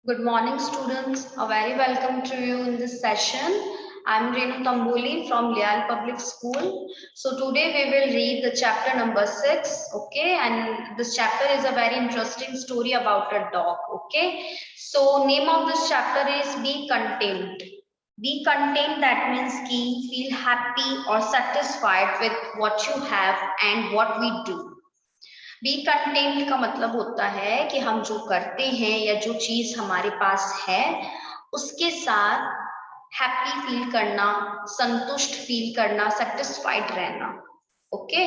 Good morning, students. A very welcome to you in this session. I'm Renu Tamboli from Lial Public School. So today we will read the chapter number 6. Okay, and this chapter is a very interesting story about a dog. Okay, so name of this chapter is Be Content. Be content, that means ki feel happy or satisfied with what you have and what we do. B content का मतलब होता है कि हम जो करते हैं या जो चीज हमारे पास है उसके साथ हैप्पी फील करना, संतुष्ट फील करना, सेटिस्फाइड रहना. Okay,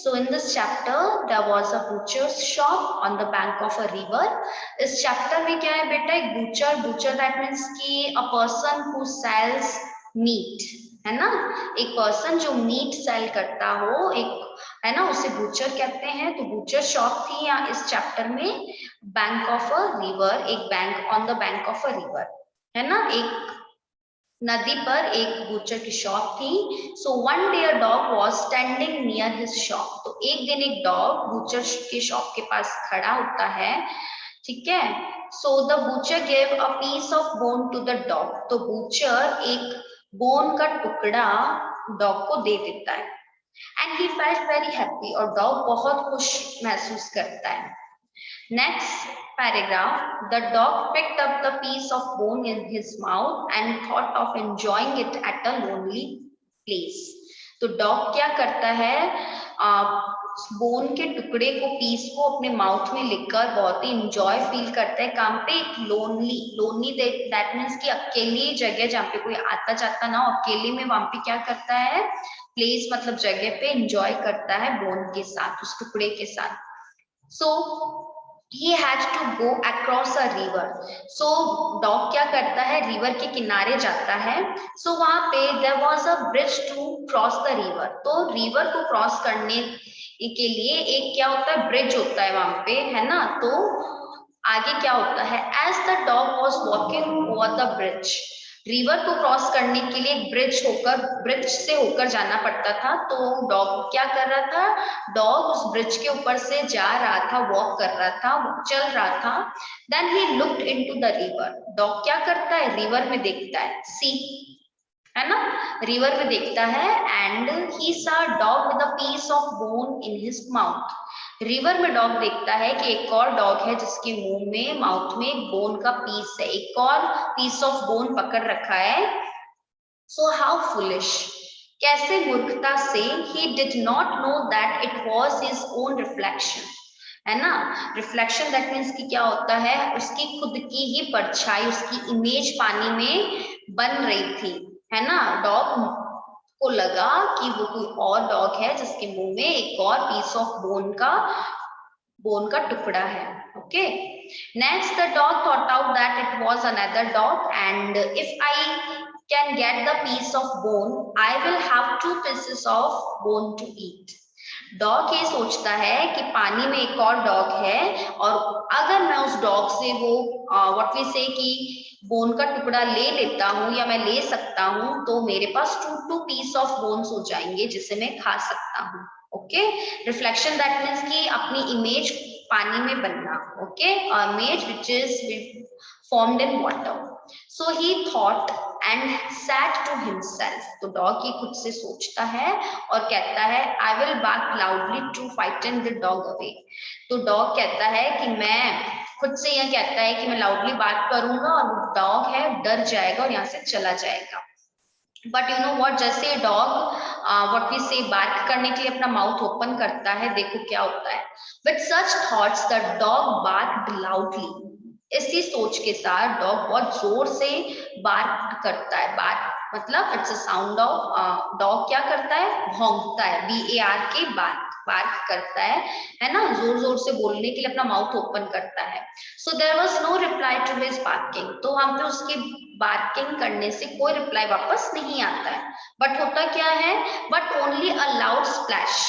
so in this chapter there was a butcher's shop on the bank of a river. इस चैप्टर में क्या है बेटा, एक बूचर. बूचर दैट मीन्स कि a person who sells meat, है ना. एक पर्सन जो मीट सेल करता हो, एक, है ना, उसे बूचर कहते हैं. तो बूचर शॉप थी यहाँ इस चैप्टर में. बैंक ऑफ अ रिवर, एक bank, on the bank of a river, है ना, एक नदी पर एक बूचर की शॉप थी. So one day a dog was standing near his shop. तो एक दिन एक डॉग बूचर के शॉप के पास खड़ा होता है. ठीक है. So the butcher gave a piece of bone to the dog. तो बूचर एक बोन का टुकड़ा डॉग को दे देता है. And he felt very happy, और डॉग बहुत खुश महसूस करता है. Next paragraph, the dog picked up the piece of bone in his mouth and thought of enjoying it at a lonely place. तो डॉग क्या करता है, बोन के टुकड़े को, पीस को अपने माउथ में लेकर बहुत ही इंजॉय फील करता है. काम पे एक लोनली, लोनली दैट मीन्स कि अकेली जगह जहाँ पे कोई आता जाता ना हो, अकेले में वहां पे क्या करता है, प्लेस मतलब जगह पे इंजॉय करता है बोन के साथ, उस टुकड़े के साथ. So he had to go across a river. So dog क्या करता है, रिवर के किनारे जाता है. So वहां पे there was a bridge to cross the river. तो रिवर को क्रॉस करने के लिए एक क्या होता है, ब्रिज होता है वहां पे, है ना. तो आगे क्या होता है, as the dog was walking over the bridge, river को क्रॉस करने के लिए एक ब्रिज से होकर जाना पड़ता था. तो डॉग क्या कर रहा था, डॉग उस ब्रिज के ऊपर से जा रहा था, वॉक कर रहा था, चल रहा था. Then he looked into the river. Dog क्या करता है, रिवर में देखता है, सी, है ना, रिवर में देखता है. And he saw dog with a piece of bone in his mouth. River में डॉग देखता है कि एक और डॉग है जिसके मुंह में, माउथ में एक बोन का पीस है, एक और पीस ऑफ बोन पकड़ रखा है. सो हाउ फुलिश, कैसे मूर्खता से, he did not know that it was his own reflection, है ना. रिफ्लेक्शन दैट मीन्स कि क्या होता है, उसकी खुद की ही परछाई, उसकी इमेज पानी में बन रही थी, है ना. डॉग को लगा कि वो कोई और डॉग है जिसके मुंह में एक और पीस ऑफ बोन का टुकड़ा है. Okay. Next the dog thought out that it was another dog, and if I can get the piece of bone I will have 2 pieces of bone to eat. Dog ये सोचता है कि पानी में एक और डॉग है, और अगर मैं उस डॉग से वो व्हाट वी से कि बोन का टुकड़ा ले लेता हूँ या मैं ले सकता हूँ, तो मेरे पास 2 पीस ऑफ बोन्स हो जाएंगे जिसे मैं खा सकता हूँ. ओके. रिफ्लेक्शन दैट मीन्स कि अपनी इमेज पानी में बनना. Okay, image which is formed in water. So he thought and said to himself. तो डॉग ये खुद से सोचता है और कहता है, I will bark loudly to frighten the dog away. तो डॉग कहता है कि मैं, खुद से यह कहता है कि मैं लाउडली बात करूंगा और डॉग है डर जाएगा और यहाँ से चला जाएगा. बट यू नो व्हाट, जैसे डॉग व्हाट वी से बार्क करने के लिए अपना माउथ ओपन करता है, देखो क्या होता है. With such thoughts the dog barked loudly. इसी सोच के साथ डॉग बहुत जोर से बार्क करता है. बार्क मतलब it's a sound of, dog क्या करता है, भौंकता है, BAR के, बार्क, बार्क करता है ना, जोर जोर से बोलने के लिए अपना माउथ ओपन करता है. So there was no reply to his barking. तो हम पे उसके बार्किंग करने से कोई रिप्लाई वापस नहीं आता है. बट होता क्या है, but only a loud splash.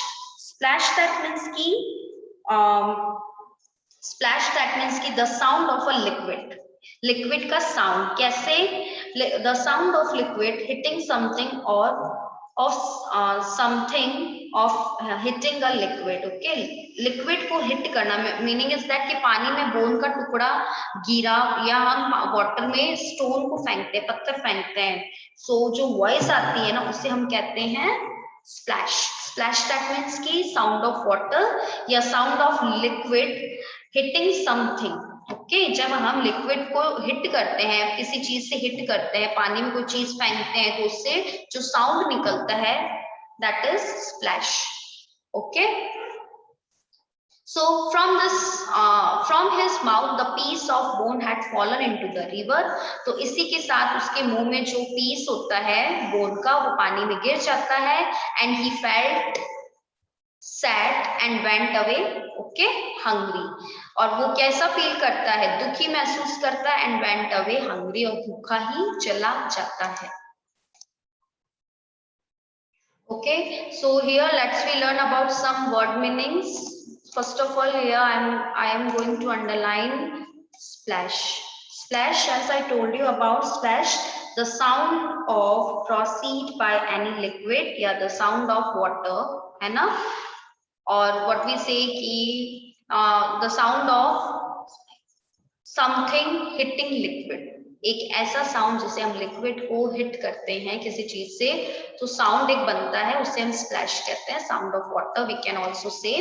Splash that means की, स्प्लैश दैट मीन्स की the sound of a liquid. Liquid का साउंड कैसे, the sound of liquid hitting something और of something of hitting a liquid. Okay, liquid को hit करना, meaning is that कि पानी में बोन का टुकड़ा गिरा, या हम वाटर में स्टोन को फेंकते हैं, पत्थर फेंकते हैं, सो जो वॉइस आती है ना उसे हम कहते हैं स्प्लैश. स्प्लैश दैट मीन्स की साउंड ऑफ वाटर या sound of liquid hitting something. Okay, जब हम लिक्विड को हिट करते हैं, किसी चीज से हिट करते हैं, पानी में कोई चीज फेंकते हैं, तो उससे जो साउंड निकलता है that is splash. Okay, so from his mouth the piece of bone had fallen into the river. तो इसी के साथ उसके मुंह में जो पीस होता है बोन का वो पानी में गिर जाता है. and he felt sad and went away. Okay, hungry. और वो कैसा फील करता है, दुखी महसूस करता है. and went away hungry, और भूखा ही चला जाता है. Okay, so here let's we learn about some word meanings. First of all, here I am going to underline splash. Splash, as I told you about splash, the sound of proceed by any liquid, या the sound of water, है ना. और what we say कि the sound of something hitting liquid, एक ऐसा sound जिसे हम liquid को हिट करते हैं किसी चीज से, तो साउंड एक बनता है, उसे हम स्प्लैश कहते हैं. Sound of water we can also say.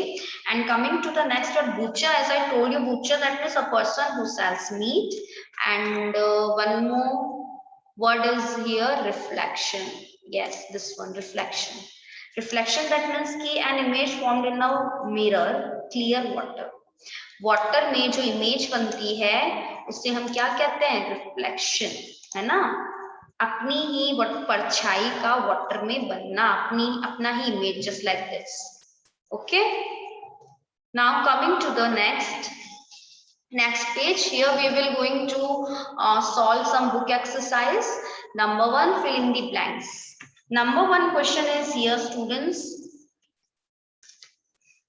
And coming to the next word, butcher, as I told you, butcher that means a person who sells meat. and one more word is here, reflection. Yes, this one, reflection. Reflection that means ki an image formed in a mirror, clear water. Water में जो image बनती है उसे हम क्या कहते हैं, reflection, है ना. अपनी ही परछाई का वाटर में बनना, अपना ही image, just like this. Okay, now coming to the next page. Here we will going to solve some book exercise. Number 1, fill in the blanks. Number 1 question is here, students,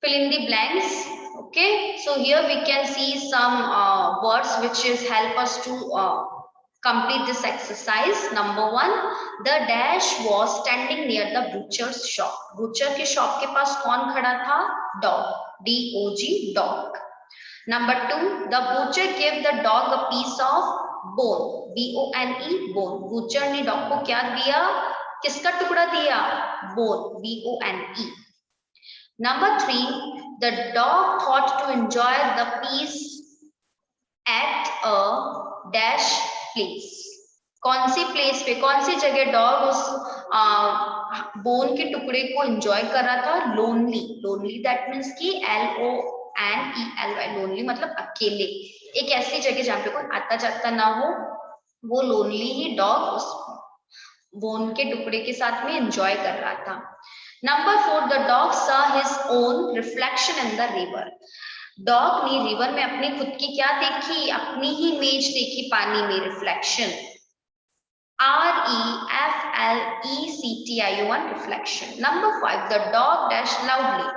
fill in the blanks. Okay, so here we can see some words which is help us to complete this exercise. Number 1, the dash was standing near the butcher's shop. butcher के shop के पास कौन खड़ा था, dog, D-O-G, dog. Number 2, the butcher gave the dog a piece of bone, B-O-N-E, bone. butcher ने dog को क्या दिया, किसका टुकड़ा दिया, bone, B-O-N-E. Number 3, the dog thought to enjoy the piece at a dash place. कौन सी place पे, कौन सी जगह डॉग उस बोन के टुकड़े को एंजॉय कर रहा था, लोनली. लोनली दैट मीन्स की L-O-N-E-L-Y, लोनली मतलब अकेले, एक ऐसी जगह जहाँ पे कोई आता जाता ना हो, वो लोनली ही डॉग उस बोन के टुकड़े के साथ में एंजॉय कर रहा था. Number 4, the dog saw his own reflection in the river. Dog ने रिवर में अपनी खुद की क्या देखी, अपनी ही इमेज देखी पानी में, reflection, R-E-F-L-E-C-T-I-O-N, reflection. Number 5, the dog dashed loudly.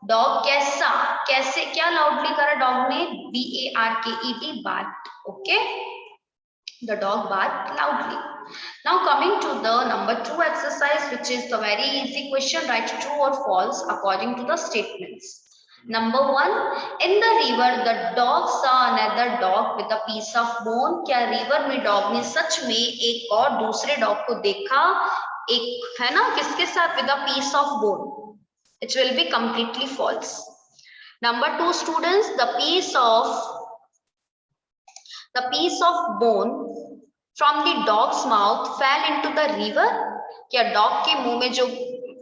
Dog कैसे क्या लाउडली करा डॉग ने, B-A-R-K-E-D, barked. Okay, the dog barked loudly. Now coming to the number 2 exercise, which is the very easy question, write true or false according to the statements. Number 1, in the river the dog saw another dog with a piece of bone. क्या river में dog ने सच में एक और दूसरे dog को देखा, एक है ना, किसके साथ, with a piece of bone. It will be completely false. Number 2, students, the piece of bone from the dog's mouth fell into the river. क्या डॉग के मुंह में जो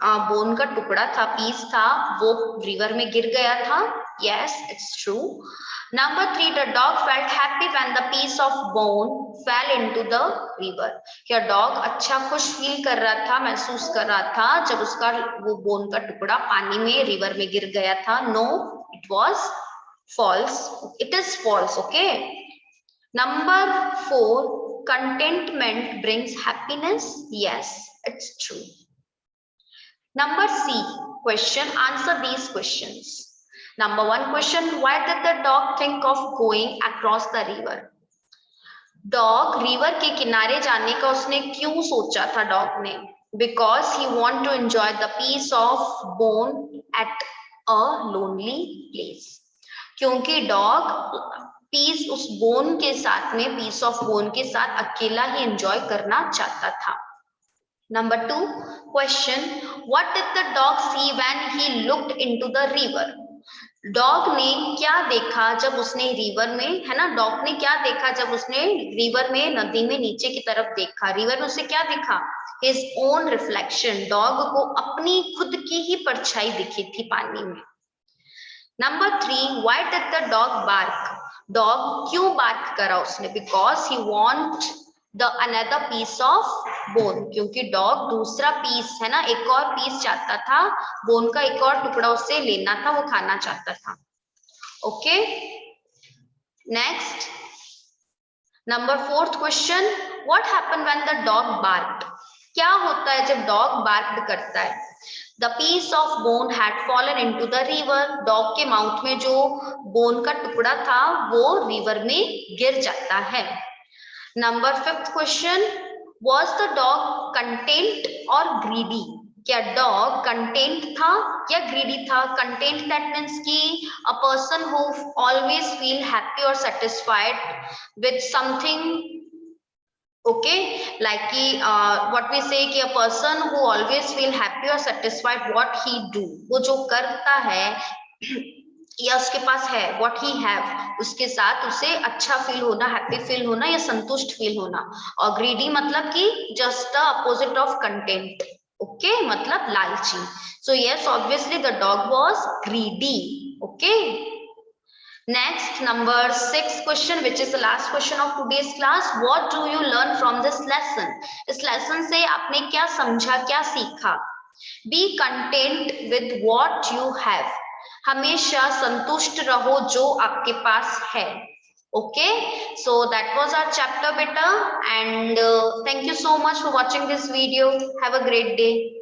बोन का टुकड़ा था, पीस था, वो रिवर में गिर गया था. Yes, it's true. Number 3, the dog felt happy when the piece of bone fell into the river. क्या डॉग अच्छा खुश फील कर रहा था, महसूस कर रहा था जब उसका वो बोन का टुकड़ा पानी में, रिवर में गिर गया था. No, it was false. It is false. Okay. Number 4, contentment brings happiness. Yes, it's true. Number C question, answer these questions. Number 1 question, why did the dog think of going across the river? Dog river के किनारे जाने का उसने क्यों सोचा था, dog ने, because he want to enjoy the peace of bone at a lonely place. क्योंकि डॉग पीस उस बोन के साथ में, पीस ऑफ बोन के साथ अकेला ही एंजॉय करना चाहता था. Number 2 question, what did the dog see when he looked into the river? Dog ने क्या देखा जब उसने रिवर में, है ना, डॉग ने क्या देखा जब उसने रिवर में, नदी में नीचे की तरफ देखा. रिवर में उसे क्या दिखा? His own reflection. डॉग को अपनी खुद की ही परछाई दिखी थी पानी में. Number 3 why did the dog bark? Dog क्यों बार्क करा उसने? Because he want the another piece of bone. क्योंकि डॉग दूसरा पीस, है ना, एक और पीस चाहता था, बोन का एक और टुकड़ा उससे लेना था, वो खाना चाहता था. Okay, next number 4th question, what happen when the dog barked? क्या होता है जब डॉग बार्क्ड करता है? The piece of bone had fallen into the river. Dog के माउथ में जो बोन का टुकड़ा था वो रिवर में गिर जाता है. Number 5th question, was the dog content or greedy? क्या डॉग कंटेंट था या ग्रीडी था? कंटेंट दैट मीन्स कि a person who always feel happy और satisfied with something. Okay, like कि व्हाट वी से कि a person who always feel happy और satisfied what he do. वो जो करता है या उसके पास है, व्हाट ही हैव, उसके साथ उसे अच्छा फील होना, हैप्पी फील होना या संतुष्ट फील होना. और ग्रीडी मतलब कि just the opposite of content. Okay, मतलब लालची. So yes, obviously the dog was greedy. Okay, next number 6 question which is the last question of today's class. What do you learn from this lesson? इस lesson से आपने क्या समझा, क्या सीखा? B content with what you have. हमेशा संतुष्ट रहो जो आपके पास है. Okay, so that was our chapter beta, and thank you so much for watching this video. Have a great day.